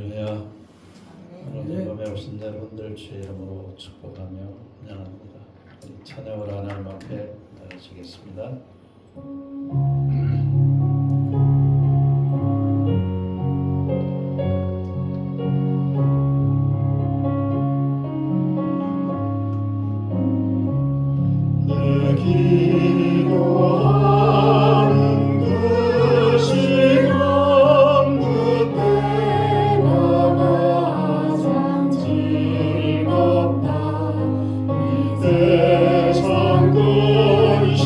할렐루야. 하나님 밤에 오신 여러분들 주의 이름으로 축복하며 환영합니다. 찬양을 하나님 앞에 나가시겠습니다. 내 기도하는 그 시간 그때가 가장 즐겁다. 이때 상근신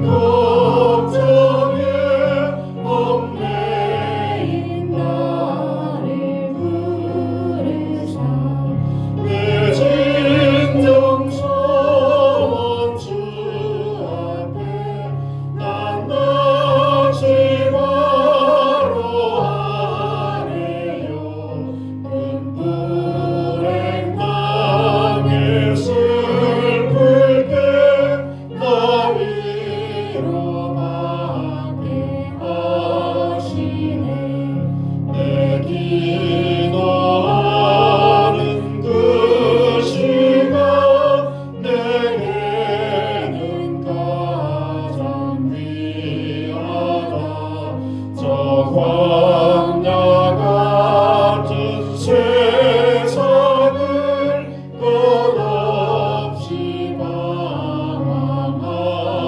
걱정에 얽매인 나를 부르사 내 진정성 주 앞에 난 낙심하러 하래요. 큰 불행 당해 슬플 때 나 위로받게 하시네. 내 기도하는 그 시간 내게는 가장 귀하다. 저 광야 같은 세상을 끝없이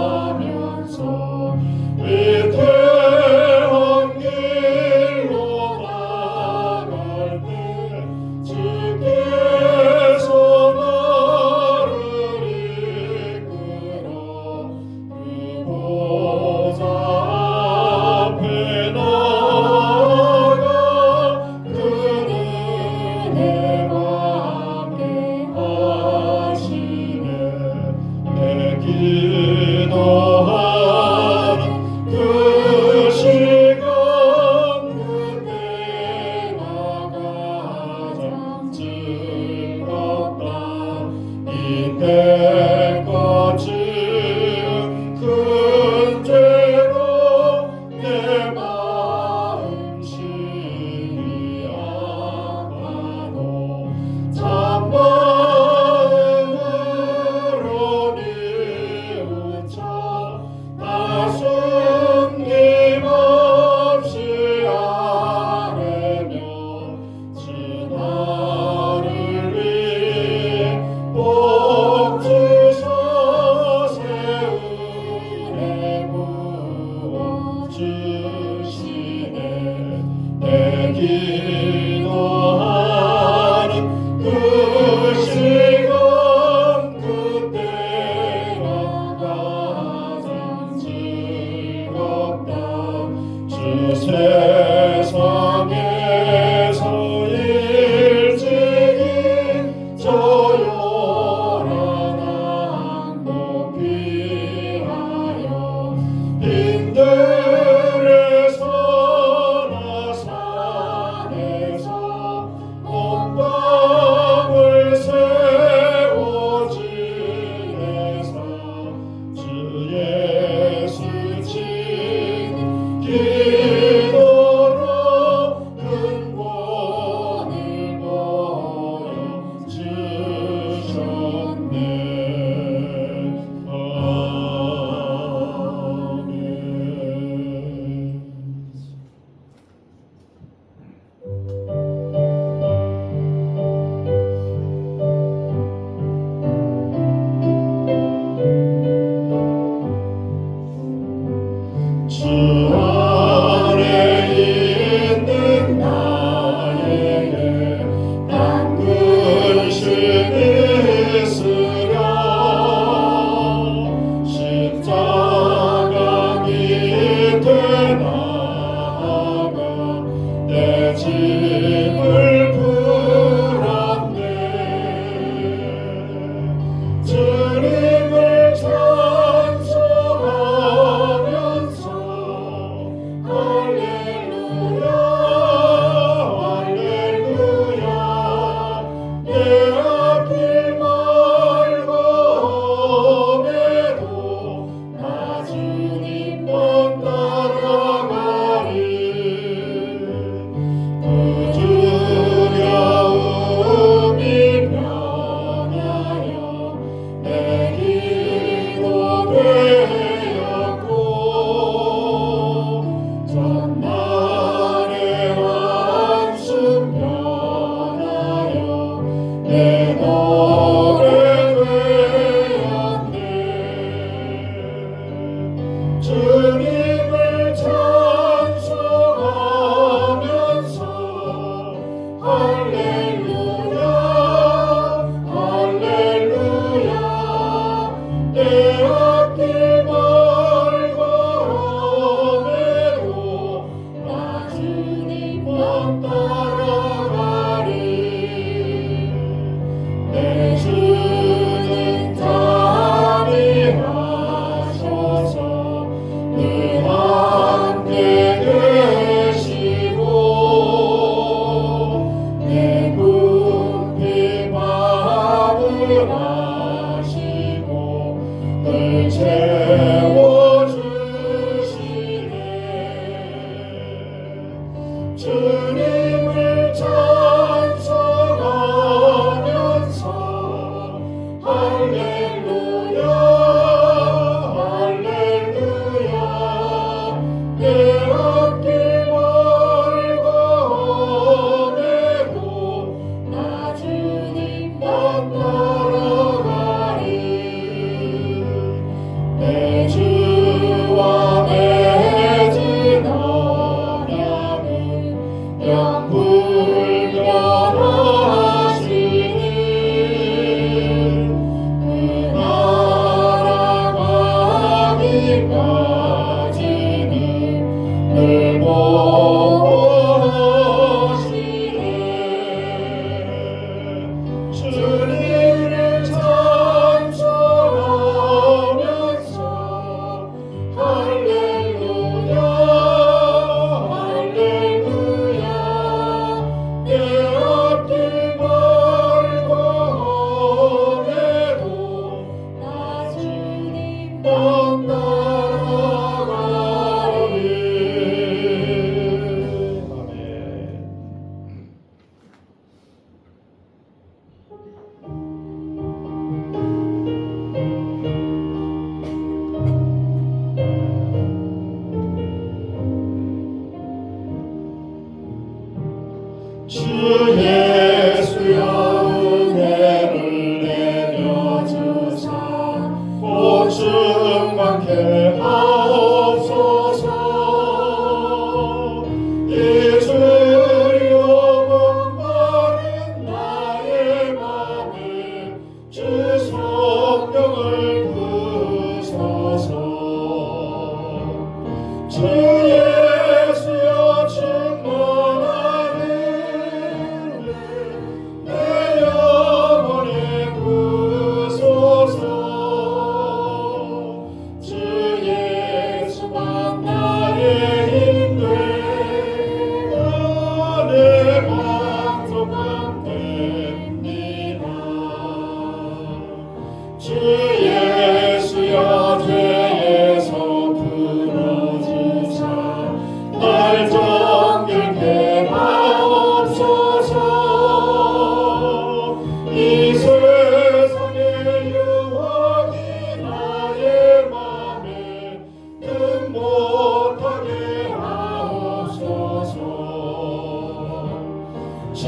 방황하면서 위태한 길로 나갈 때 주께서 나를 이끌어 그 보좌 앞에 나아가 그 은혜 받게 하시네. 내 기도하는 그 시간 그때가 가장 즐겁다. 이때까지 큰 죄로 내 마음 심히 아파도 참마음으로 뉘우쳐 나 숨김없이 아뢰며 주 나를 위해 복 주사 새 은혜 부어 주시네. 내 기도하는 그 시간 그때가 가장 즐겁다. 주 세상에서 일찍이 저 요란한 항목 피하여 빈들에서나 산에서 몸방을 세워 지내사 주 예수 친 기도를 주 예수여 은혜를 내려주사 보충 많게 하옵소서. 이 주의 오분 마른 나의 맘에 주 성령을 부소서. 주 예수여 충만하네 내 영혼에 부소서. 주 예수만 나의 힘돼 내 만족함 됩니다. 주 예수여 죄에서 풀어주사 날 정결케 하옵소서. 이 세상의 유혹이 나의 맘에 뜸 못하게 하옵소서. 주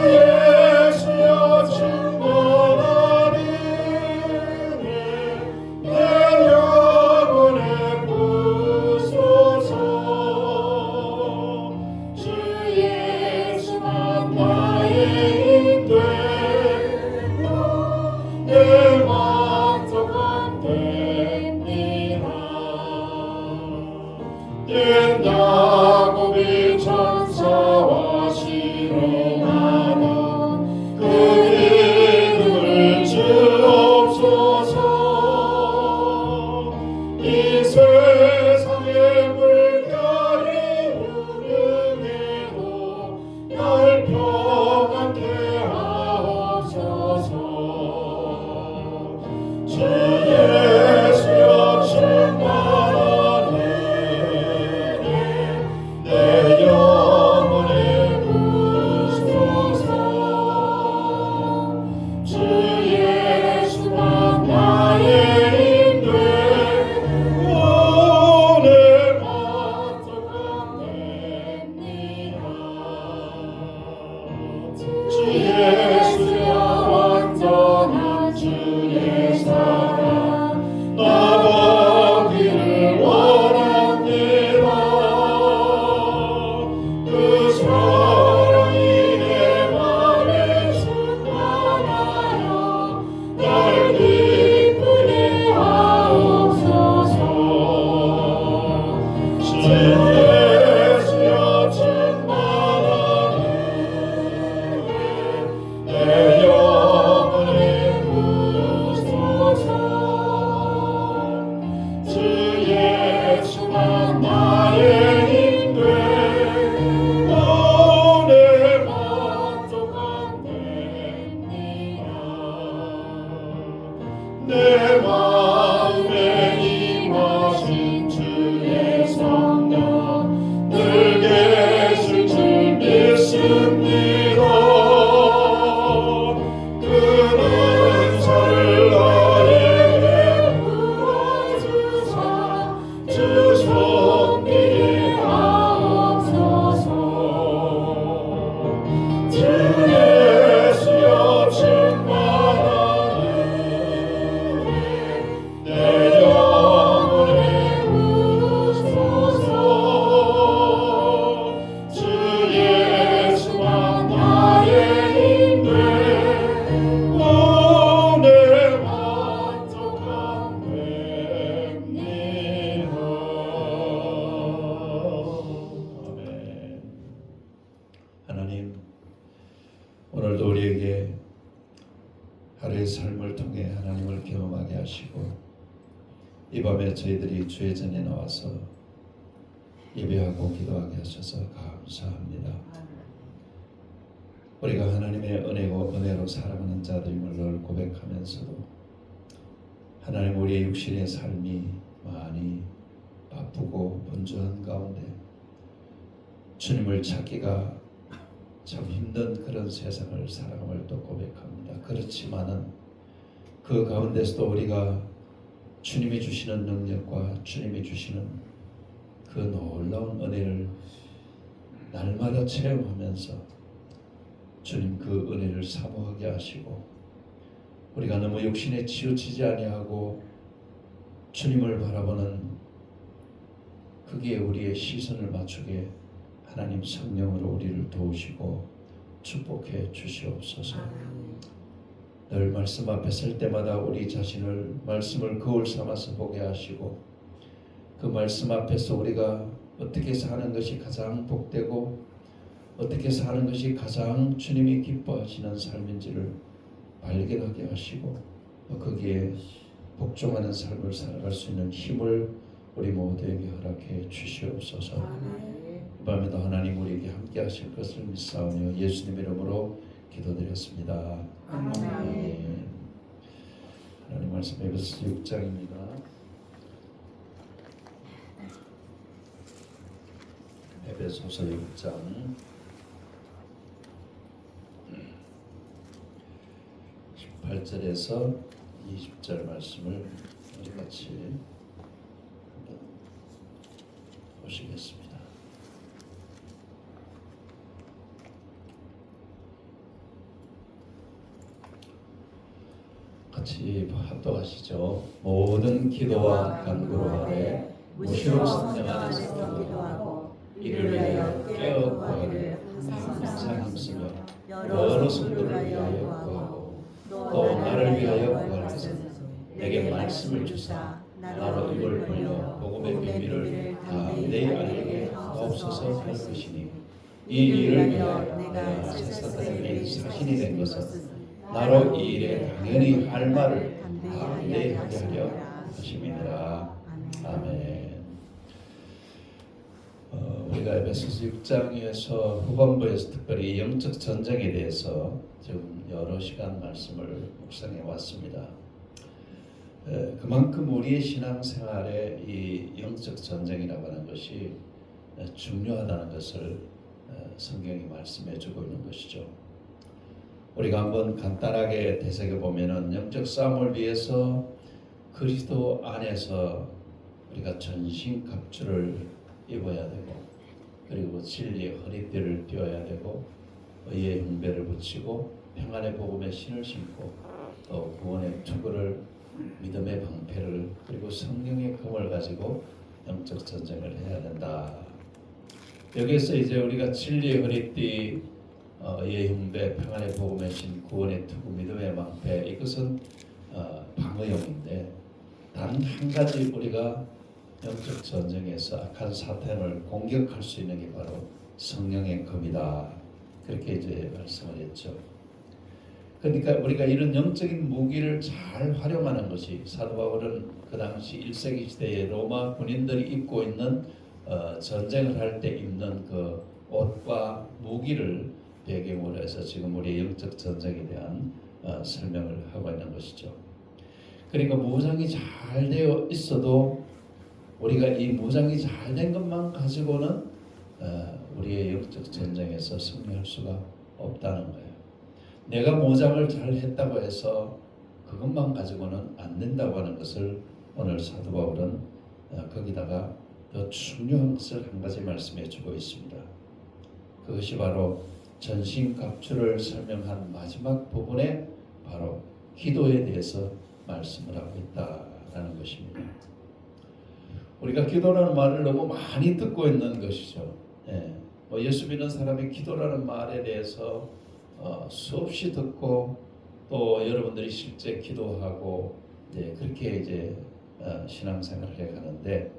예수여 충만하니 내 영혼에 부소서. 주 예수만 나의 힘돼 내 만족함 됩니다. 옛 야곱이 천사와 실험하던 그 믿음을 주옵소서. 이 세상의 물결이 흐르게도 날 평안케 하옵소서. 주 예수여 충만하네 내 영혼에 부소서. 주 예수만 나의 힘돼 내 만족함 됩니다. 주 예수여 완전한 주의 사랑 나가기를 원합니다. 그 사랑이 내 맘에 충만하여 날 기쁘게 하옵소서. 주 예수여 충만하네 하나님, 오늘도 우리에게 하루의 삶을 통해 하나님을 경험하게 하시고 이 밤에 저희들이 주의 전에 나와서 예배하고 기도하게 하셔서 감사합니다. 우리가 하나님의 은혜로 사랑하는 자들임을 늘 고백하면서도 하나님, 우리의 육신의 삶이 많이 바쁘고 분주한 가운데 주님을 찾기가 참 힘든 그런 세상을 살아감을 또 고백합니다. 그렇지만은 그 가운데서도 우리가 주님이 주시는 능력과 주님이 주시는 그 놀라운 은혜를 날마다 체험하면서 주님 그 은혜를 사모하게 하시고 우리가 너무 육신에 치우치지 아니하고 주님을 바라보는 거기에 우리의 시선을 맞추게 하나님 성령으로 우리를 도우시고 축복해 주시옵소서. 늘 말씀 앞에 설 때마다 우리 자신을 말씀을 거울 삼아서 보게 하시고 그 말씀 앞에서 우리가 어떻게 사는 것이 가장 복되고 어떻게 사는 것이 가장 주님이 기뻐하시는 삶인지를 발견하게 하시고 거기에 복종하는 삶을 살아갈 수 있는 힘을 우리 모두에게 허락해 주시옵소서. 이 밤에도 하나님 우리에게 함께 하실 것을 믿사오며 예수님 이름으로 기도드렸습니다. 아멘. 하나님 말씀 에베소서 6장입니다. 에베소서 6장 18절에서 20절 말씀을 우리 같이 보시겠습니다. 같이 합독하시죠. 모든 기도와 간구로 하되 무시로 성령 안에서 기도하고 이를 위하여 깨어 구하기를 항상 힘쓰며 여러 성도를 위하여 구하고 또 나를 위하여 구할 것은 내게 말씀을 주사 나로 입을 벌려 복음의 비밀을 담대히 알리게 하옵소서 할 것이니 이 일을 위하여 내가 세사들에게 사신이 된 것은 나로 이 일에 당연히 할 말을 담대히 하게 하려 하심이니라. 아멘. 우리가 에베소서 6장에서 후반부에서 특별히 영적 전쟁에 대해서 지금 여러 시간 말씀을 묵상해 왔습니다. 그만큼 우리의 신앙생활에 이 영적 전쟁이라고 하는 것이 중요하다는 것을 성경이 말씀해 주고 있는 것이죠. 우리가 한번 간단하게 되새겨 보면은 영적 싸움을 위해서 그리스도 안에서 우리가 전신 갑주를 입어야 되고 그리고 진리의 허리띠를 띄어야 되고 의의 흉배를 붙이고 평안의 복음의 신을 신고 또 구원의 투구를 믿음의 방패를 그리고 성령의 검을 가지고 영적 전쟁을 해야 된다. 여기에서 이제 우리가 진리의 허리띠, 의의 흉배, 평안의 복음의 신, 구원의 투구, 믿음의 방패, 이것은 방어용인데 단 한 가지 우리가 영적 전쟁에서 악한 사탄을 공격할 수 있는 게 바로 성령의 검이다. 그렇게 이제 말씀을 했죠. 그러니까 우리가 이런 영적인 무기를 잘 활용하는 것이 사도 바울은 그 당시 1세기 시대에 로마 군인들이 입고 있는 전쟁을 할 때 입는 그 옷과 무기를 배경으로 해서 지금 우리의 영적 전쟁에 대한 설명을 하고 있는 것이죠. 그러니까 무장이 잘 되어 있어도 우리가 이 무장이 잘 된 것만 가지고는 우리의 영적 전쟁에서 승리할 수가 없다는 거예요. 내가 무장을 잘 했다고 해서 그것만 가지고는 안 된다고 하는 것을 오늘 사도 바울은 거기다가 더 중요한 것을 한 가지 말씀해 주고 있습니다. 그것이 바로 전신갑주를 설명한 마지막 부분에 바로 기도에 대해서 말씀을 하고 있다라는 것입니다. 우리가 기도라는 말을 너무 많이 듣고 있는 것이죠. 예수 믿는 사람이 기도라는 말에 대해서 수없이 듣고 또 여러분들이 실제 기도하고 그렇게 이제 신앙생활을 해가는데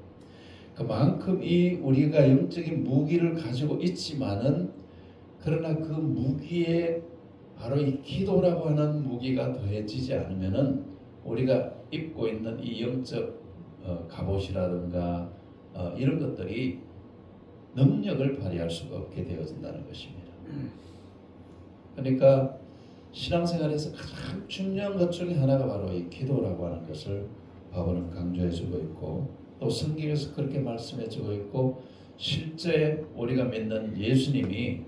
그만큼 이 우리가 영적인 무기를 가지고 있지만은 그러나 그 무기에 바로 이 기도라고 하는 무기가 더해지지 않으면은 우리가 입고 있는 이 영적 갑옷이라든가 이런 것들이 능력을 발휘할 수가 없게 되어진다는 것입니다. 그러니까 신앙생활에서 가장 중요한 것 중에 하나가 바로 이 기도라고 하는 것을 바울은 강조해주고 있고 또 성경에서 그렇게 말씀해주고 있고 실제 우리가 믿는 예수님이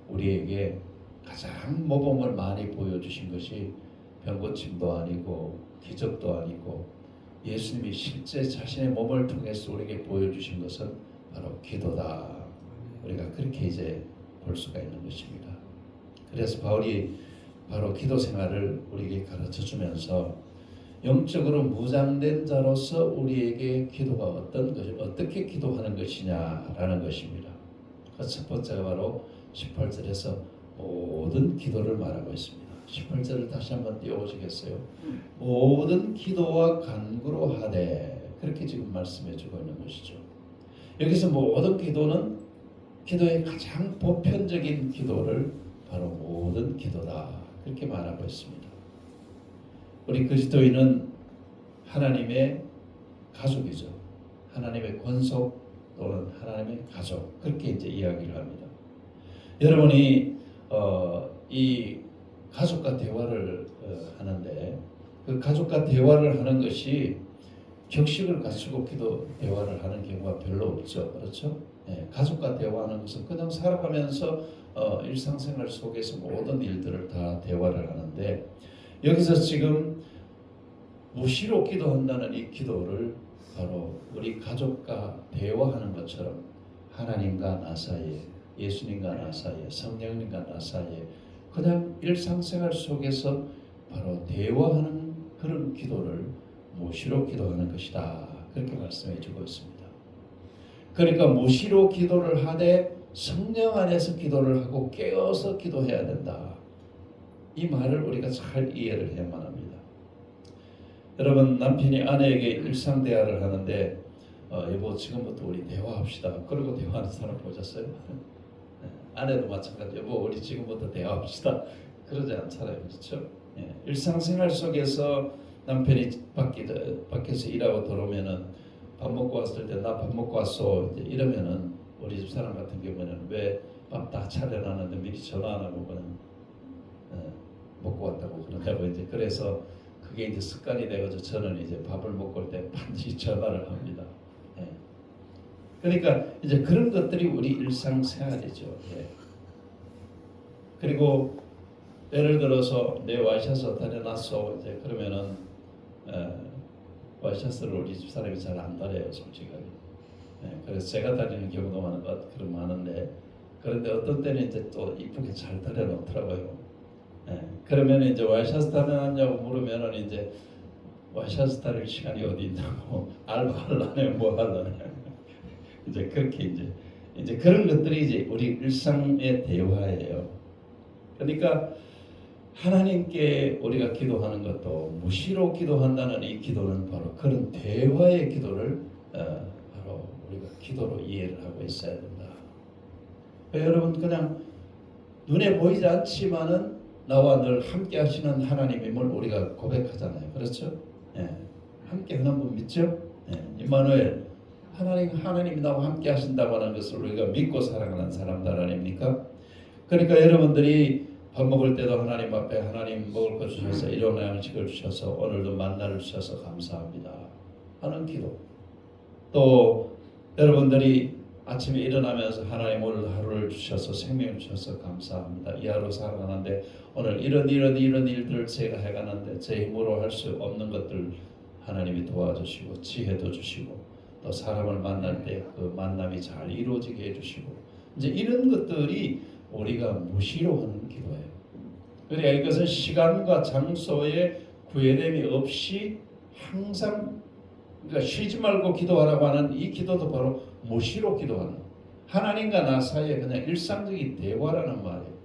우리에게 가장 모범을 많이 보여주신 것이 병고침도 아니고 기적도 아니고 예수님이 실제 자신의 몸을 통해서 우리에게 보여주신 것은 바로 기도다. 우리가 그렇게 이제 볼 수가 있는 것입니다. 그래서 바울이 바로 기도 생활을 우리에게 가르쳐 주면서 영적으로 무장된 자로서 우리에게 기도가 어떻게 기도하는 것이냐라는 것입니다. 그 첫 번째가 바로 18절에서 모든 기도를 말하고 있습니다. 18절을 다시 한번 띄워보시겠어요? 모든 기도와 간구로 하되 그렇게 지금 말씀해주고 있는 것이죠. 여기서 모든 기도는 기도의 가장 보편적인 기도를 바로 모든 기도다 그렇게 말하고 있습니다. 우리 그리스도인은 하나님의 가족이죠. 하나님의 권속 또는 하나님의 가족 그렇게 이제 이야기를 합니다. 여러분이 이 가족과 대화를 하는데 그 가족과 대화를 하는 것이 격식을 갖추고 대화를 하는 경우가 별로 없죠. 그렇죠? 예, 가족과 대화하는 것은 그냥 살아가면서 일상생활 속에서 모든 일들을 다 대화를 하는데 여기서 지금 무시로 기도한다는 이 기도를 바로 우리 가족과 대화하는 것처럼 하나님과 나 사이에 예수님과 나 사이에 성령님과 나 사이에 그냥 일상생활 속에서 바로 대화하는 그런 기도를 무시로 기도하는 것이다. 그렇게 말씀해 주고 있습니다. 그러니까 무시로 기도를 하되 성령 안에서 기도를 하고 깨어서 기도해야 된다. 이 말을 우리가 잘 이해를 해야만 합니다. 여러분 남편이 아내에게 일상 대화를 하는데 여보 지금부터 우리 대화합시다. 그러고 대화하는 사람 보셨어요? 아내도 마찬가지. 여보 우리 지금부터 대화합시다. 그러지 않잖아요. 그렇죠? 예, 일상생활 속에서 남편이 밖에서 일하고 들어오면은 밥 먹고 왔을 때 나 밥 먹고 왔어 이러면은 우리 집 사람 같은 경우는 왜 밥 다 차려놨는데 미리 전화 안 하고 그냥 먹고 왔다고 그런다고 이제 그래서 그게 이제 습관이 돼가지고 저는 이제 밥을 먹고 올 때 반드시 전화를 합니다. 예. 그러니까 이제 그런 것들이 우리 일상생활이죠. 예. 그리고 예를 들어서 내 와이셔츠 다려놨어 이제 그러면은 와이셔츠를 우리 집 사람이 잘 안 다려요 솔직하게. 예. 그래서 제가 다리는 경우도 많은데 그런데 어떤 때는 이제 또 이쁘게 잘 다려놓더라고요. 예. 그러면 이제 와이셔츠 다려놨냐고 물으면은 이제 와이셔츠 다릴 시간이 어디 있냐고 알바하려네 뭐 하려네 이제 그렇게 이제 그런 것들이 이제 우리 일상의 대화예요. 그러니까 하나님께 우리가 기도하는 것도 무시로 기도한다는 이 기도는 바로 그런 대화의 기도를 바로 우리가 기도로 이해를 하고 있어야 된다. 여러분 그냥 눈에 보이지 않지만은 나와 늘 함께 하시는 하나님임을 우리가 고백하잖아요. 그렇죠? 예. 함께 하는 분 믿죠? 예. 임마누엘 하나님이 나와 함께 하신다고 하는 것을 우리가 믿고 살아가는 사람들 아닙니까? 그러니까 여러분들이 밥 먹을 때도 하나님 앞에 하나님 먹을 것 주셔서 일용할 양식을 주셔서 오늘도 만나를 주셔서 감사합니다 하는 기도. 또 여러분들이 아침에 일어나면서 하나님 오늘 하루를 주셔서 생명을 주셔서 감사합니다. 이 하루 살아가는데 오늘 이런 일들을 제가 해가는데 제 힘으로 할 수 없는 것들 하나님이 도와주시고 지혜도 주시고 또 사람을 만날 때 그 만남이 잘 이루어지게 해주시고 이제 이런 것들이 우리가 무시로 하는 기도예요. 그러니까 이것은 시간과 장소에 구애됨이 없이 항상 그러니까 쉬지 말고 기도하라고 하는 이 기도도 바로 무시로 기도하는 하나님과 나 사이에 그냥 일상적인 대화라는 말이에요.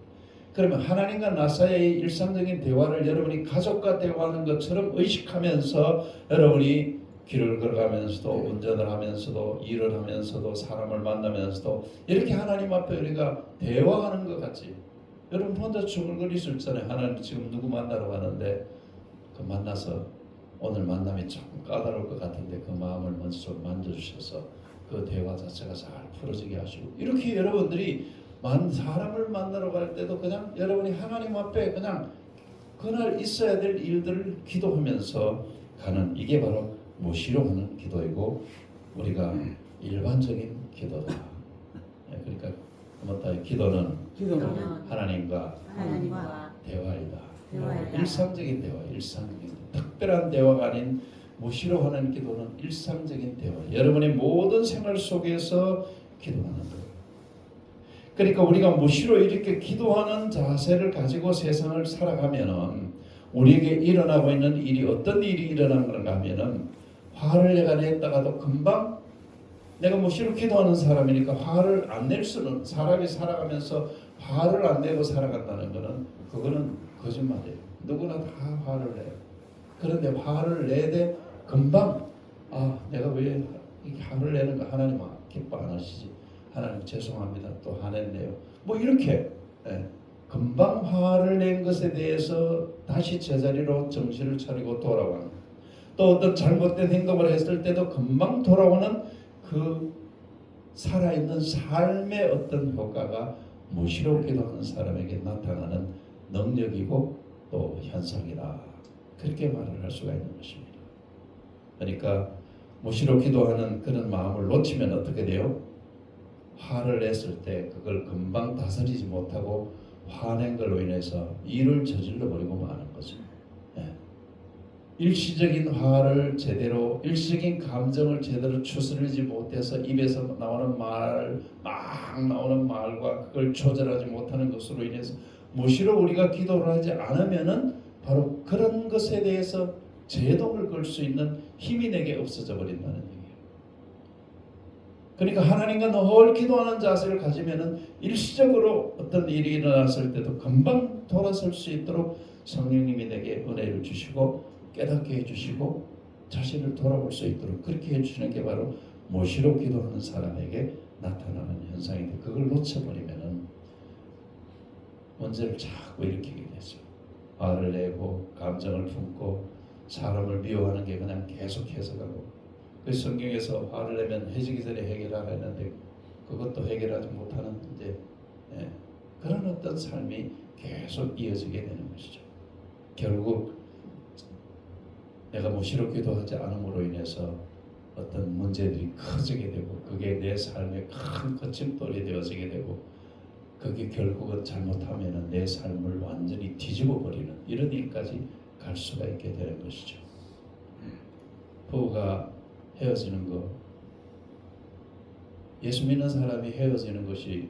그러면 하나님과 나 사이의 일상적인 대화를 여러분이 가족과 대화하는 것처럼 의식하면서 여러분이 길을 걸어가면서도 운전을 하면서도 일을 하면서도 사람을 만나면서도 이렇게 하나님 앞에 우리가 대화하는 것 같이 여러분 혼자 중얼거릴 수 있잖아요. 하나님 지금 누구 만나러 가는데 그 만나서 오늘 만남이 조금 까다로울 것 같은데 그 마음을 먼저 좀 만져주셔서 그 대화 자체가 잘 풀어지게 하시고 이렇게 여러분들이 사람을 만나러 갈 때도 그냥 여러분이 하나님 앞에 그냥 그날 있어야 될 일들을 기도하면서 가는 이게 바로 무시로 하는 기도이고 우리가 일반적인 기도다. 그러니까 기도는 하나님과 대화이다. 일상적인 대화, 일상적인 특별한 대화가 아닌 무시로 하는 기도는 일상적인 대화. 여러분의 모든 생활 속에서 기도하는 거예요. 그러니까 우리가 무시로 이렇게 기도하는 자세를 가지고 세상을 살아가면은 우리에게 일어나고 있는 일이 어떤 일이 일어나는 건가 하면은 화를 내가 냈다가도 금방 내가 무시로 기도하는 사람이니까 화를 안 낼 수는 사람이 살아가면서 화를 안 내고 살아간다는 거는 그거는 거짓말이에요. 누구나 다 화를 내요. 그런데 화를 내되 금방 내가 왜 이렇게 화를 내는가 하나님 기뻐 안 하시지. 하나님 죄송합니다. 또 화냈네요. 뭐 이렇게 금방 화를 낸 것에 대해서 다시 제자리로 정신을 차리고 돌아오는 또 어떤 잘못된 행동을 했을 때도 금방 돌아오는 그 살아있는 삶의 어떤 효과가 무시로 기도하는 사람에게 나타나는 능력이고 또 현상이다. 그렇게 말을 할 수가 있는 것입니다. 그러니까 무시로 기도하는 그런 마음을 놓치면 어떻게 돼요? 화를 냈을 때 그걸 금방 다스리지 못하고 화낸 걸로 인해서 일을 저질러 버리고 마는 거죠. 일시적인 화를 제대로 일시적인 감정을 제대로 추스르지 못해서 입에서 나오는 말, 막 나오는 말과 그걸 조절하지 못하는 것으로 인해서 무시로 우리가 기도를 하지 않으면은 바로 그런 것에 대해서 제동을 걸 수 있는 힘이 내게 없어져 버린다는 얘기예요. 그러니까 하나님과 늘 기도하는 자세를 가지면은 일시적으로 어떤 일이 일어났을 때도 금방 돌아설 수 있도록 성령님이 내게 은혜를 주시고 깨닫게 해주시고 자신을 돌아볼 수 있도록 그렇게 해주시는 게 바로 무시로 기도하는 사람에게 나타나는 현상인데 그걸 놓쳐버리면은 문제를 자꾸 일으키게 되죠. 화를 내고 감정을 품고 사람을 미워하는 게 그냥 계속해서 가고 그 성경에서 화를 내면 해지기 전에 해결하라 했는데 그것도 해결하지 못하는 이제 그런 어떤 삶이 계속 이어지게 되는 것이죠. 결국 내가 무시로 기도하지 않음으로 인해서 어떤 문제들이 커지게 되고 그게 내 삶의 큰 거침돌이 되어지게 되고 그게 결국은 잘못하면 내 삶을 완전히 뒤집어 버리는 이런 일까지 갈 수가 있게 되는 것이죠. 부부가 헤어지는 거 예수 믿는 사람이 헤어지는 것이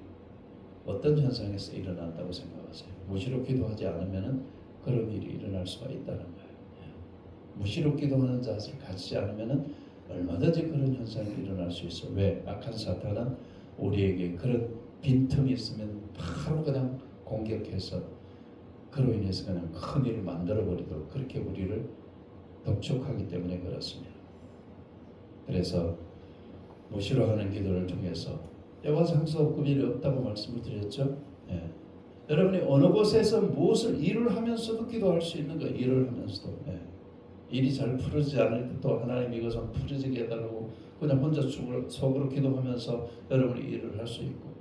어떤 현상에서 일어난다고 생각하세요? 무시로 기도하지 않으면 그런 일이 일어날 수가 있다는 거예요. 무시로 기도하는 자세를 갖지 않으면 얼마든지 그런 현상이 일어날 수 있어. 왜? 악한 사탄은 우리에게 그런 빈틈이 있으면 바로 그냥 공격해서 그로 인해서 그냥 큰 일을 만들어 버리도록 그렇게 우리를 독촉하기 때문에 그렇습니다. 그래서 무시로 하는 기도를 통해서 여호와 장수 없고 일이 없다고 말씀을 드렸죠. 여러분이 어느 곳에서 무엇을 일을 하면서도 기도할 수 있는 거예요. 일을 하면서도 일이 잘 풀어지지 않을 때 또 하나님 이것 좀 풀어지게 해달라고 그냥 혼자 속으로 기도하면서 여러분이 일을 할 수 있고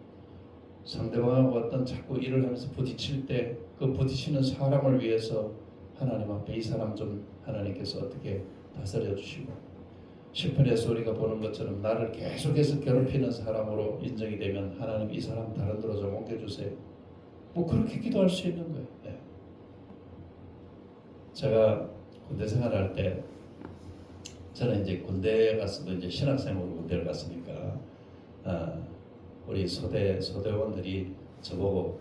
상대방하고 어떤 자꾸 일을 하면서 부딪힐 때 그 부딪히는 사람을 위해서 하나님 앞에 이 사람 좀 하나님께서 어떻게 다스려 주시고 시편에서 우리가 보는 것처럼 나를 계속해서 괴롭히는 사람으로 인정이 되면 하나님 이 사람 다른 데로 좀 옮겨주세요. 뭐 그렇게 기도할 수 있는 거예요. 제가 군대 생활할 때 저는 이제 군대 갔어도 이제 신학생으로 군대를 갔으니까 우리 소대원들이 저보고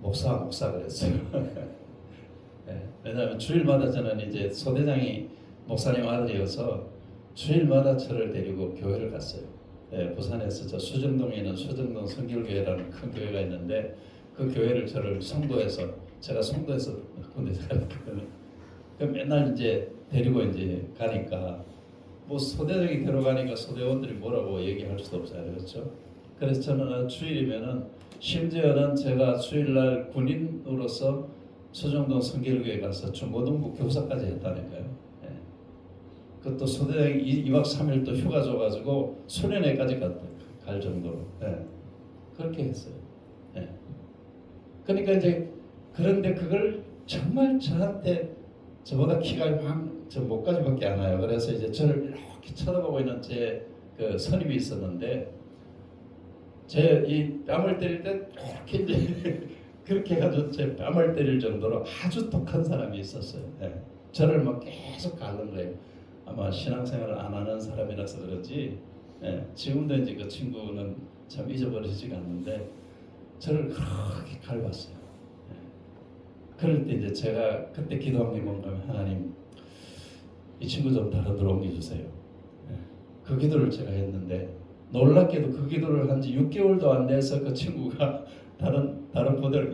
목사 그랬어요. 왜냐하면 주일마다 저는 이제 소대장이 목사님 아들이어서 주일마다 저를 데리고 교회를 갔어요. 부산에서 저 수정동에 있는 수정동 성결교회라는 큰 교회가 있는데 그 교회를 저를 제가 송도에서 군대 생활했거든요. 맨날 이제 데리고 이제 가니까 뭐 소대장이 들어가니까 소대원들이 뭐라고 얘기할 수도 없잖아요, 그렇죠? 그래서 저는 주일이면은 심지어는 제가 주일날 군인으로서 서정동 성결교회 가서 중고등부 교사까지 했다니까요. 예. 그것도 소대장이 2박 3일 또 휴가 줘가지고 수련회까지 갈 정도로 예. 그렇게 했어요. 예. 그러니까 이제 그런데 그걸 정말 저한테 저보다 키가 저 목까지밖에 안 와요. 그래서 이제 저를 이렇게 쳐다보고 있는 제 그 선임이 있었는데 제 이 뺨을 때릴 때 이렇게 이제 그렇게 해가지고 제 뺨을 때릴 정도로 아주 독한 사람이 있었어요. 예. 저를 막 계속 가는 거예요. 아마 신앙생활을 안 하는 사람이라서 그런지 지금도 이제 그 친구는 참 잊어버리지가 않는데 저를 그렇게 갈봤어요. 그럴 때 이제 제가 그때 기도한 게 뭔가 하면 하나님 이 친구 좀 다른 데로 옮겨주세요. 그 기도를 제가 했는데 놀랍게도 그 기도를 한 지 6개월도 안 돼서 그 친구가 다른 부대를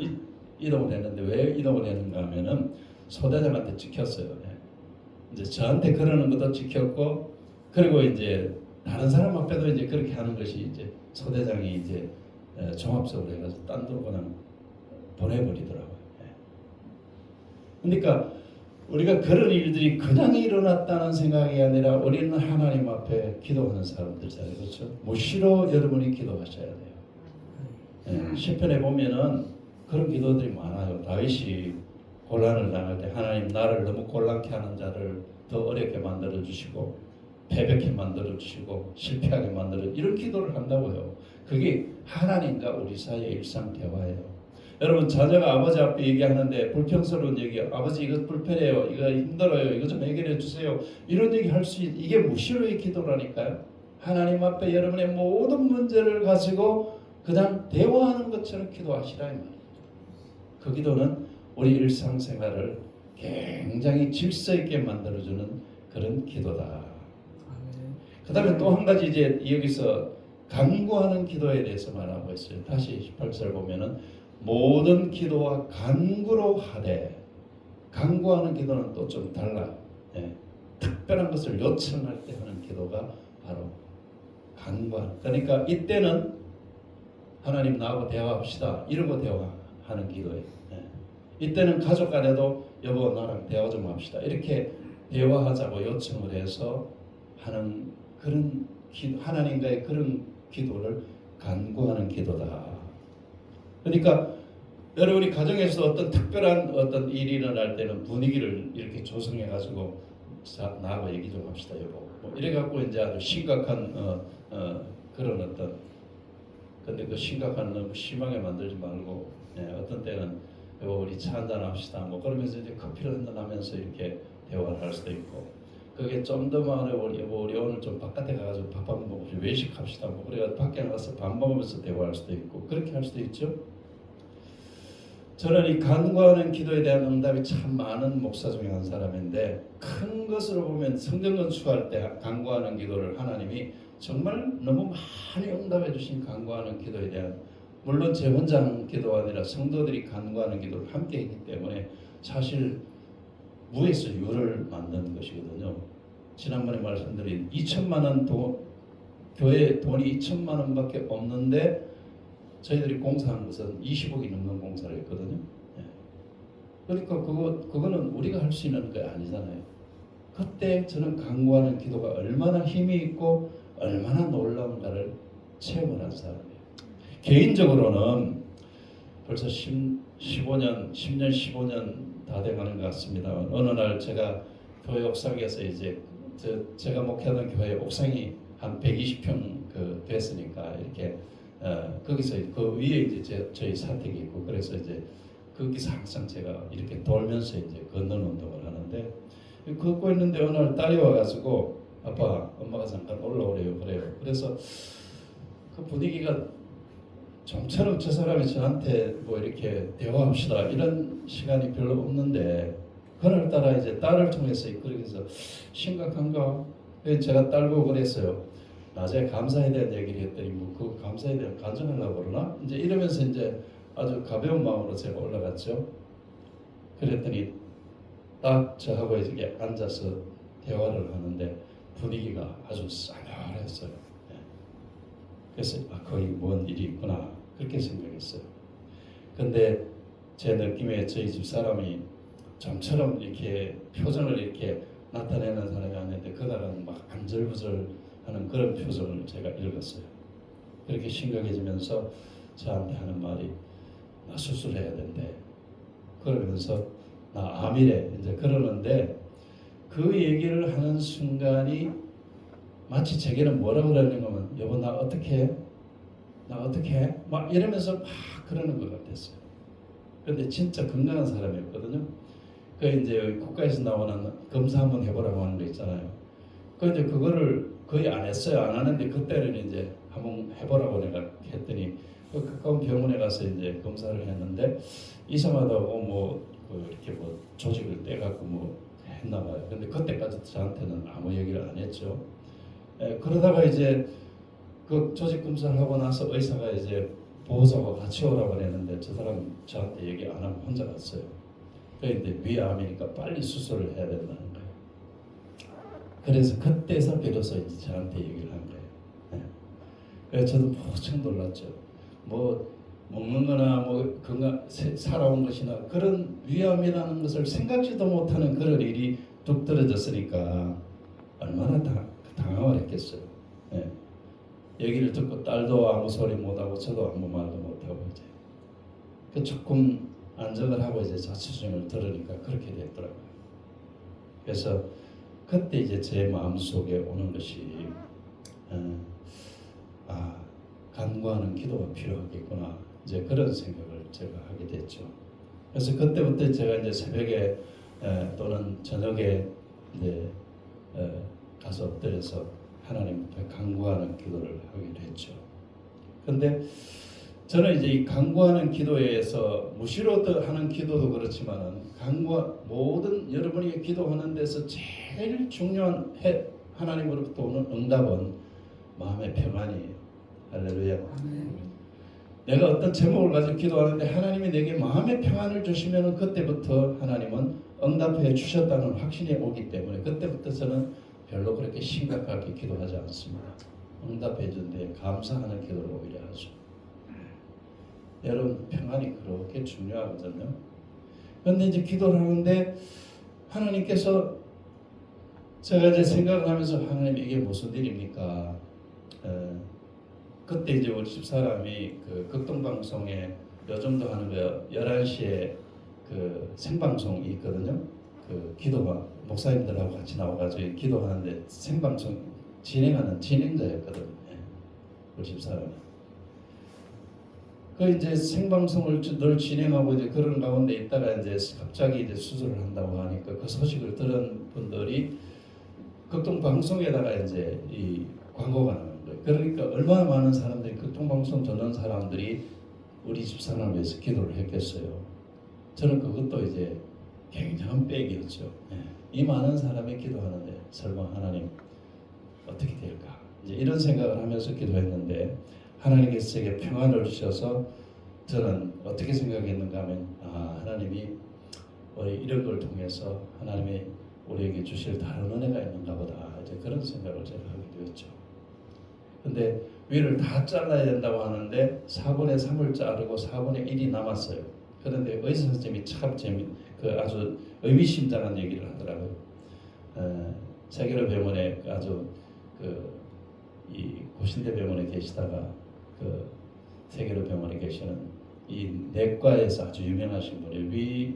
이동을 했는데 왜 이동을 했는가 하면은 소대장한테 찍혔어요. 이제 저한테 그러는 것도 찍혔고 그리고 이제 다른 사람 앞에도 이제 그렇게 하는 것이 이제 소대장이 이제 종합적으로 해가지고 딴 데로 그냥 보내버리더라고요. 그러니까 우리가 그런 일들이 그냥 일어났다는 생각이 아니라 우리는 하나님 앞에 기도하는 사람들이잖아요, 그렇죠? 무시로 여러분이 기도하셔야 돼요. 시편에 보면은 그런 기도들이 많아요. 다윗이 곤란을 당할 때 하나님 나를 너무 곤란케 하는 자를 더 어렵게 만들어 주시고 패배케 만들어 주시고 실패하게 만들어 이런 기도를 한다고요. 그게 하나님과 우리 사이의 일상 대화예요. 여러분 자녀가 아버지 앞에 얘기하는데 불평스러운 얘기, 아버지 이거 불편해요, 이거 힘들어요, 이거 좀 해결해 주세요, 이런 얘기 할 수 이게 무시로의 기도라니까요. 하나님 앞에 여러분의 모든 문제를 가지고 그냥 대화하는 것처럼 기도하시라 이 말이에요. 그 기도는 우리 일상생활을 굉장히 질서 있게 만들어주는 그런 기도다. 그 다음에 또 한 가지 이제 여기서 간구하는 기도에 대해서 말하고 있어요. 다시 18절 보면은 모든 기도와 간구로 하되, 간구하는 기도는 또 좀 달라. 특별한 것을 요청할 때 하는 기도가 바로 간구하는. 그러니까 이때는 하나님 나하고 대화합시다 이러고 대화하는 기도예요. 이때는 가족 간에도 여보 나랑 대화 좀 합시다 이렇게 대화하자고 요청을 해서 하는 그런 하나님과의 그런 기도를 간구하는 기도다. 그러니까 여러분이 가정에서 어떤 특별한 어떤 일이 일어날 때는 분위기를 이렇게 조성해 가지고 나하고 얘기 좀 합시다 여보. 뭐 이래 갖고 이제 아주 심각한 그런 어떤 근데 그 심각한 너무 심하게 만들지 말고 어떤 때는 여보 우리 차 한잔 합시다. 뭐 그러면서 이제 커피를 한잔 하면서 이렇게 대화를 할 수도 있고 그게 좀 더 많아요. 여보 우리 오늘 좀 바깥에 가가지고 밥 한번 먹고 외식합시다. 뭐 그래가 밖에 나가서 밥 먹으면서 대화할 수도 있고 그렇게 할 수도 있죠. 저는 이 간구하는 기도에 대한 응답이 참 많은 목사 중에 한 사람인데 큰 것으로 보면 성경 건축할 때 간구하는 기도를 하나님이 정말 너무 많이 응답해 주신 간구하는 기도에 대한 물론 제 혼자 하는 기도가 아니라 성도들이 간구하는 기도를 함께 했기 때문에 사실 무에서 유를 만드는 것이거든요. 지난번에 말씀드린 2천만 원 교회에 돈이 2천만 원밖에 없는데 저희들이 공사한 것은 20억이 넘는 공사를 했거든요. 그러니까 그거는 우리가 할 수 있는 게 아니잖아요. 그때 저는 간구하는 기도가 얼마나 힘이 있고 얼마나 놀라운가를 체험을 한 사람이에요. 개인적으로는 벌써 10년 15년 다 돼가는 것 같습니다. 어느 날 제가 교회 옥상에서 이제 제가 목회하던 교회 옥상이 한 120평 됐으니까 이렇게 거기서 그 위에 이제 저희 사택이 있고 그래서 이제 거기서 항상 제가 이렇게 돌면서 이제 걷는 운동을 하는데 걷고 있는데 어느 날 딸이 와가지고 아빠 엄마가 잠깐 올라오래요 그래요. 그래서 그 분위기가 좀처럼 저 사람이 저한테 뭐 이렇게 대화합시다 이런 시간이 별로 없는데 그날따라 이제 딸을 통해서 그래서 심각한가? 제가 딸 보고 그랬어요. 낮에 감사에 대한 얘기를 했더니 뭐 그 감사에 대한 간증하려고 그러나? 이제 이러면서 이제 아주 가벼운 마음으로 제가 올라갔죠. 그랬더니 딱 저하고 이렇게 앉아서 대화를 하는데 분위기가 아주 싸늘했어요. 예. 그래서 거기 뭔 일이 있구나 그렇게 생각했어요. 근데 제 느낌에 저희 집 사람이 좀처럼 이렇게 표정을 이렇게 나타내는 사람이 아닌데 그날은 막 안절부절하는 그런 표정을 제가 읽었어요. 그렇게 심각해지면서 저한테 하는 말이 나 수술해야 된대. 그러면서 나 암이래 이제 그러는데 그 얘기를 하는 순간이 마치 제게는 뭐라 그러는 거면 여보 나 어떻게 해? 나 어떻게 해? 막 이러면서 막 그러는 것 같았어요. 근데 진짜 건강한 사람이었거든요. 그 이제 국가에서 나오는 검사 한번 해보라고 하는 거 있잖아요. 그 이제 그거를 거의 안 했어요. 안 하는데 그때는 이제 한번 해보라고 내가 했더니 그 가까운 병원에 가서 이제 검사를 했는데 이상하다고 이렇게 조직을 떼갖고 했나 봐요. 근데 그때까지 저한테는 아무 얘기를 안 했죠. 그러다가 이제 그 조직 검사를 하고 나서 의사가 이제 보호자와 같이 오라고 했는데 저 사람 저한테 얘기 안 하고 혼자 갔어요. 그런데 위암이니까 빨리 수술을 해야 된다는 거예요. 그래서 그때서 비로소 이제 저한테 얘기를 한 거예요. 그래서 저도 무척 놀랐죠. 먹는 거나 건강 살아온 것이나 그런 위암이라는 것을 생각지도 못하는 그런 일이 뚝 떨어졌으니까 얼마나 당황을 했겠어요. 예. 얘기를 듣고 딸도 아무 소리 못하고 저도 아무 말도 못하고 이제 조금 안정을 하고 이제 자취심을 들으니까 그렇게 됐더라고요. 그래서 그때 이제 제 마음속에 오는 것이 간구하는 기도가 필요하겠구나 이제 그런 생각을 제가 하게 됐죠. 그래서 그때부터 제가 이제 새벽에 또는 저녁에 이제 가서 엎드려서 하나님 앞에 간구하는 기도를 하기로 했죠. 근데 저는 이제 이 간구하는 기도에서 무시로 하는 기도도 그렇지만은 모든 여러분이 기도하는 데서 제일 중요한 하나님으로부터 오는 응답은 마음의 평안이에요. 할렐루야. 내가 어떤 제목을 가지고 기도하는데 하나님이 내게 마음의 평안을 주시면 그때부터 하나님은 응답해 주셨다는 확신이 오기 때문에 그때부터 저는 별로 그렇게 심각하게 기도하지 않습니다. 응답해 준 데 감사하는 기도를 오히려 하죠. 여러분 평안이 그렇게 중요하거든요. 그런데 이제 기도를 하는데 하나님께서 제가 이제 생각을 하면서 하나님 이게 무슨 일입니까? 그때 이제 우리 집사람이 그 극동방송에 요즘도 하는 거 11시에 그 생방송이 있거든요. 그 기도가 목사님들하고 같이 나와가지고 기도하는데 생방송 진행하는 진행자였거든요. 우리 집사람이. 그 이제 생방송을 늘 진행하고 이제 그런 가운데 있다가 이제 갑자기 이제 수술을 한다고 하니까 그 소식을 들은 분들이 극동방송에다가 이제 이 광고가 나는 거예요. 그러니까 얼마나 많은 사람들이 극동방송 듣는 사람들이 우리 집사람을 위해서 기도를 했겠어요. 저는 그것도 이제 굉장한 빽이었죠. 이 많은 사람이 기도하는데 설마 하나님 어떻게 될까? 이제 이런 생각을 하면서 기도했는데 하나님께서 제게 평안을 주셔서 저는 어떻게 생각했는가 하면 하나님이 우리 이런 걸 통해서 하나님이 우리에게 주실 다른 은혜가 있는가 보다 이제 그런 생각을 제가 하게 되었죠. 근데 위를 다 잘라야 된다고 하는데 4분의 3을 자르고 4분의 1이 남았어요. 그런데 의사 선생님이 참 아주 의미심장한 얘기를 하더라고요. 세계로 병원에 아주 이 고신대 병원에 계시다가 세계로 병원에 계시는 이 내과에서 아주 유명하신 분이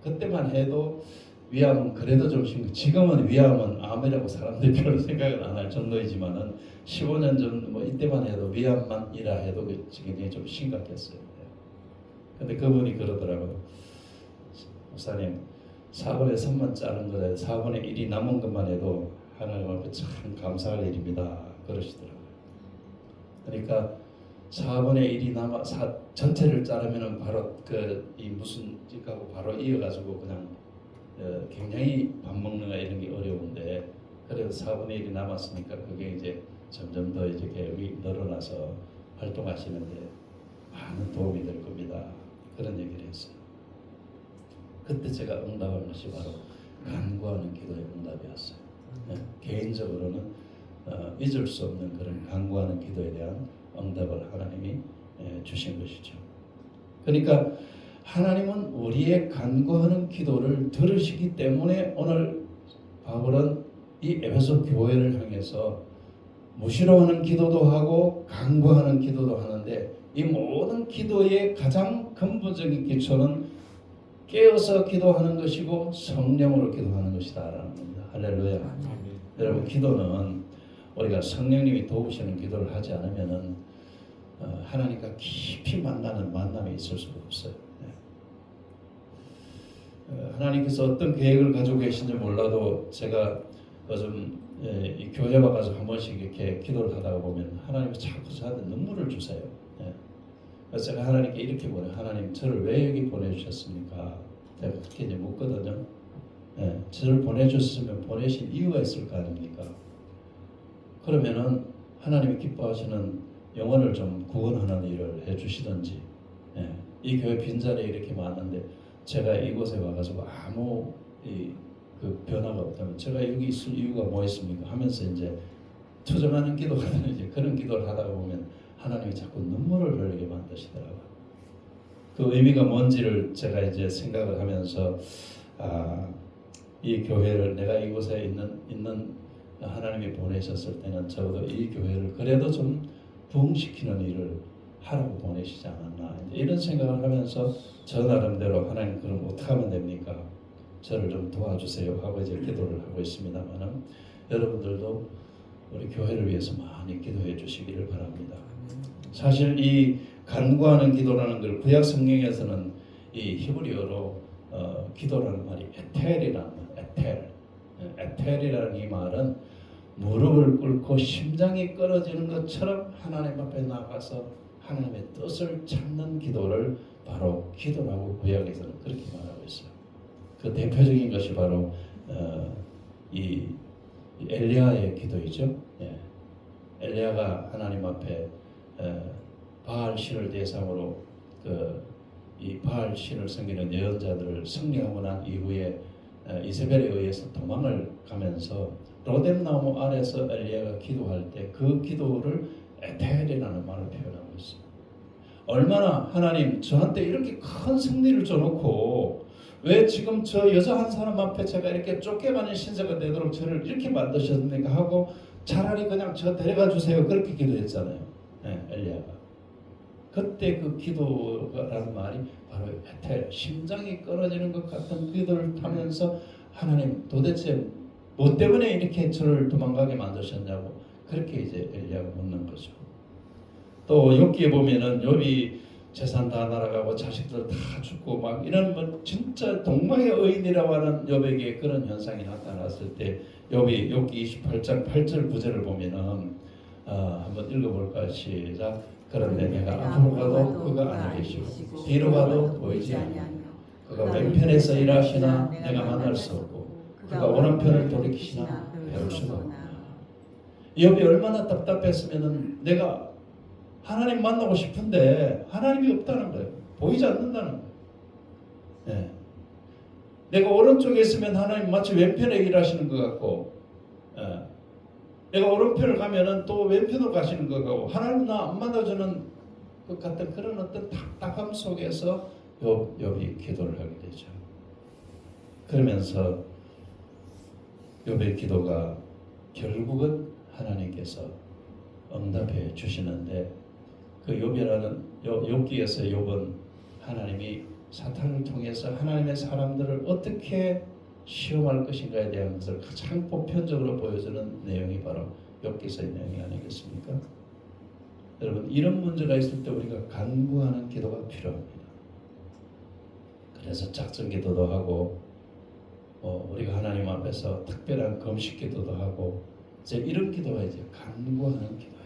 그때만 해도 위암은 그래도 좀 지금은 위암은 암이라고 사람들이 별로 생각을 안 할 정도이지만은 15년 전 이때만 해도 위암만이라 해도 굉장히 좀 심각했어요. 근데 그분이 그러더라고요. 목사님 4분의 3만 자른 거에 4분의 1이 남은 것만 해도 하나님 앞에 참 감사할 일입니다. 그러시더라고요. 그러니까 4분의 1이 전체를 자르면은 바로 이 무슨 짓하고 바로 이어가지고 그냥 굉장히 밥 먹는 거 이런 게 어려운데 그래도 4분의 1이 남았으니까 그게 이제 점점 더 이렇게 늘어나서 활동하시는데 많은 도움이 될 겁니다. 그런 얘기를 했어요. 그때 제가 응답한 것이 바로 간구하는 기도의 응답이었어요. 개인적으로는 잊을 수 없는 그런 간구하는 기도에 대한 응답을 하나님이 주신 것이죠. 그러니까 하나님은 우리의 간구하는 기도를 들으시기 때문에 오늘 바울은 이 에베소 교회를 향해서 무시로 하는 기도도 하고 간구하는 기도도 하는데 이 모든 기도의 가장 근본적인 기초는 깨어서 기도하는 것이고 성령으로 기도하는 것이다라는 겁니다. 할렐루야. 여러분, 기도는 우리가 성령님이 도우시는 기도를 하지 않으면은 하나님과 깊이 만나는 만남이 있을 수가 없어요. 하나님께서 어떤 계획을 가지고 계신지 몰라도 제가 요즘 이 교회 와가지고 한 번씩 이렇게 기도를 하다가 보면 하나님이 자꾸 저한테 눈물을 주세요. 그래서 제가 하나님께 이렇게 보내요. 하나님, 저를 왜 여기 보내주셨습니까? 제가 그렇게 이제 묻거든요. 저를 보내주셨으면 보내신 이유가 있을 거 아닙니까? 그러면은 하나님이 기뻐하시는 영혼을 좀 구원하는 일을 해주시든지, 이 교회 빈자리에 이렇게 많은데 제가 이곳에 와가지고 아무 그 변화가 없다면 제가 여기 있을 이유가 뭐 있습니까? 하면서 이제 투정하는 기도가 이제 그런 기도를 하다가 보면 하나님이 자꾸 눈물을 흘리게 만드시더라고요. 그 의미가 뭔지를 제가 이제 생각을 하면서 이 교회를 내가 이곳에 있는 하나님이 보내셨을 때는 적어도 이 교회를 그래도 좀 부흥시키는 일을 하라고 보내시지 않았나 이런 생각을 하면서 저 나름대로 하나님 그럼 어떻게 하면 됩니까? 저를 좀 도와주세요 하고 이제 기도를 하고 있습니다만은 여러분들도 우리 교회를 위해서 많이 기도해 주시기를 바랍니다. 사실 이 간구하는 기도라는 걸 구약 성경에서는 이 히브리어로 기도라는 말이 에텔이라는 말, 에텔이라는 이 말은 무릎을 꿇고 심장이 끊어지는 것처럼 하나님 앞에 나가서 하나님의 뜻을 찾는 기도를 바로 기도라고 구약에서는 그렇게 말하고 있어요. 그 대표적인 것이 바로 이 엘리야의 기도이죠. 엘리야가 하나님 앞에 바알 신을 대상으로 이 바알 신을 섬기는 예언자들을 승리하고 난 이후에 이세벨에 의해서 도망을 가면서 로뎀나무 아래서 엘리야가 기도할 때 그 기도를 에텔이라는 말을 표현하고 있어요. 얼마나 하나님 저한테 이렇게 큰 승리를 줘놓고 왜 지금 저 여자 한 사람 앞에 제가 이렇게 쫓겨가는 신세가 되도록 저를 이렇게 만드셨습니까? 하고 차라리 그냥 저 데려가 주세요. 그렇게 기도했잖아요. 엘리야가. 그때 그 기도라는 말이 바로 에텔, 심장이 끊어지는 것 같은 기도를 하면서 하나님 도대체 뭐 때문에 이렇게 저를 도망가게 만드셨냐고 그렇게 이제 엘리야가 묻는 거죠. 또 욥기에 보면은 욥이 재산 다 날아가고 자식들 다 죽고 막 이런 뭐 진짜 동망의 의인이라고 하는 욥에게 그런 현상이 나타났을 때 욥이 욥기 28장 8절 9절을 보면은 한번 읽어볼까 시작. 그런데 내가 앞으로 가도 그가 아니 계시고 뒤로 가도 보이지 아니하며 그가 왼편에서 일하시나 내가 만날 수 없고 그가 오른편을 돌이키시나 배울 수가 없구나. 욥이 얼마나 답답했으면은 내가 하나님 만나고 싶은데 하나님이 없다는 거예요. 보이지 않는다는 거예요. 내가 오른쪽에 있으면 하나님 마치 왼편에 일하시는 것 같고 내가 오른편을 가면은 또 왼편으로 가시는 것 같고 하나님 나 안 만나주는 것 같은 그런 어떤 답답함 속에서 욥이 기도를 하게 되죠. 그러면서 욥의 기도가 결국은 하나님께서 응답해 주시는데 그 욥기에서 욥은 하나님이 사탄을 통해서 하나님의 사람들을 어떻게 시험할 것인가에 대한 것을 가장 보편적으로 보여주는 내용이 바로 욥기서의 내용이 아니겠습니까? 여러분, 이런 문제가 있을 때 우리가 간구하는 기도가 필요합니다. 그래서 작전 기도도 하고 우리가 하나님 앞에서 특별한 금식 기도도 하고 이제 이런 기도가 이제 간구하는 기도예요.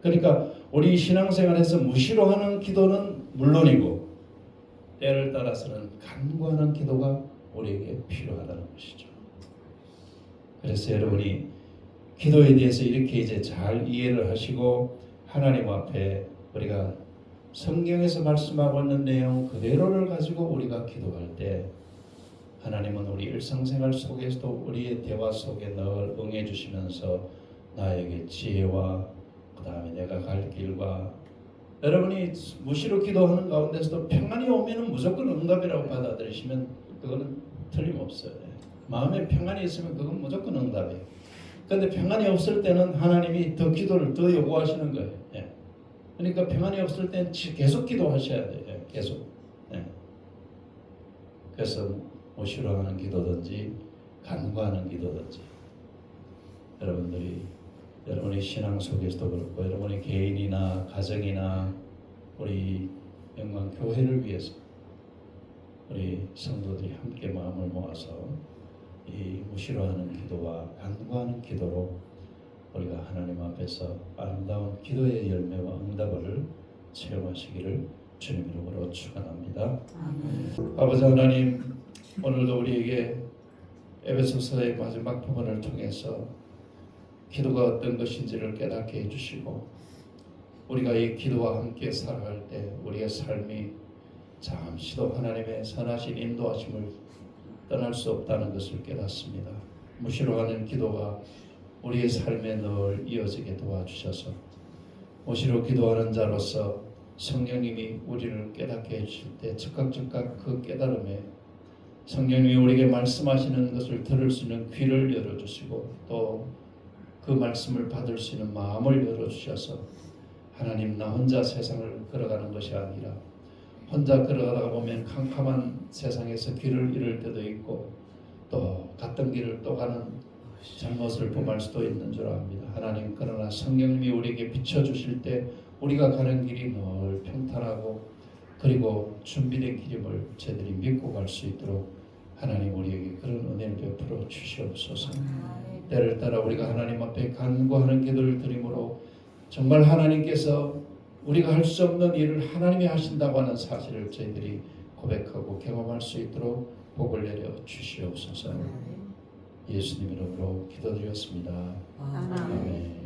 그러니까 우리 신앙생활에서 무시로 하는 기도는 물론이고 때를 따라서는 간구하는 기도가 우리에게 필요하다는 것이죠. 그래서 여러분이 기도에 대해서 이렇게 이제 잘 이해를 하시고 하나님 앞에 우리가 성경에서 말씀하고 있는 내용 그대로를 가지고 우리가 기도할 때 하나님은 우리 일상생활 속에서도 우리의 대화 속에 늘 응해 주시면서 나에게 지혜와 그 다음에 내가 갈 길과 여러분이 무시로 기도하는 가운데서도 평안이 오면은 무조건 응답이라고 받아들이시면 그거는 틀림없어요. 마음에 평안이 있으면 그건 무조건 응답이에요. 그런데 평안이 없을 때는 하나님이 더 기도를 더 요구하시는 거예요. 그러니까 평안이 없을 때는 계속 기도하셔야 돼요. 계속. 그래서 무시로 하는 기도든지 간구하는 기도든지 여러분의 신앙 속에서도 그렇고 여러분의 개인이나 가정이나 우리 영광 교회를 위해서 우리 성도들이 함께 마음을 모아서 이 무시로 하는 기도와 간구하는 기도로 우리가 하나님 앞에서 아름다운 기도의 열매와 응답을 체험하시기를 주님 이름으로 축원합니다. 아버지 하나님, 오늘도 우리에게 에베소서의 마지막 부분을 통해서 기도가 어떤 것인지를 깨닫게 해주시고 우리가 이 기도와 함께 살아갈 때 우리의 삶이 잠시도 하나님의 선하신 인도하심을 떠날 수 없다는 것을 깨닫습니다. 무시로 하는 기도가 우리의 삶에 늘 이어지게 도와주셔서 무시로 기도하는 자로서 성령님이 우리를 깨닫게 해주실 때 즉각 그 깨달음에 성령님이 우리에게 말씀하시는 것을 들을 수 있는 귀를 열어주시고 또 그 말씀을 받을 수 있는 마음을 열어주셔서 하나님, 나 혼자 세상을 걸어가는 것이 아니라 혼자 걸어가다가 보면 캄캄한 세상에서 길을 잃을 때도 있고 또 갔던 길을 또 가는 잘못을 범할 수도 있는 줄 압니다. 하나님, 그러나 성령님이 우리에게 비춰주실 때 우리가 가는 길이 늘 평탄하고 그리고 준비된 길임을 저희들이 믿고 갈 수 있도록 하나님 우리에게 그런 은혜를 베풀어 주시옵소서. 때를 따라 우리가 하나님 앞에 간구하는 기도를 드림으로 정말 하나님께서 우리가 할 수 없는 일을 하나님이 하신다고 하는 사실을 저희들이 고백하고 경험할 수 있도록 복을 내려 주시옵소서. 예수님 이름으로 기도드렸습니다. 아멘.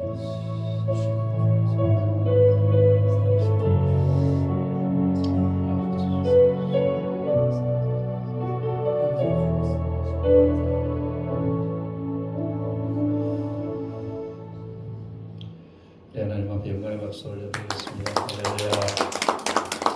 하나님 앞에 영광의 박수 올려드리겠습니다.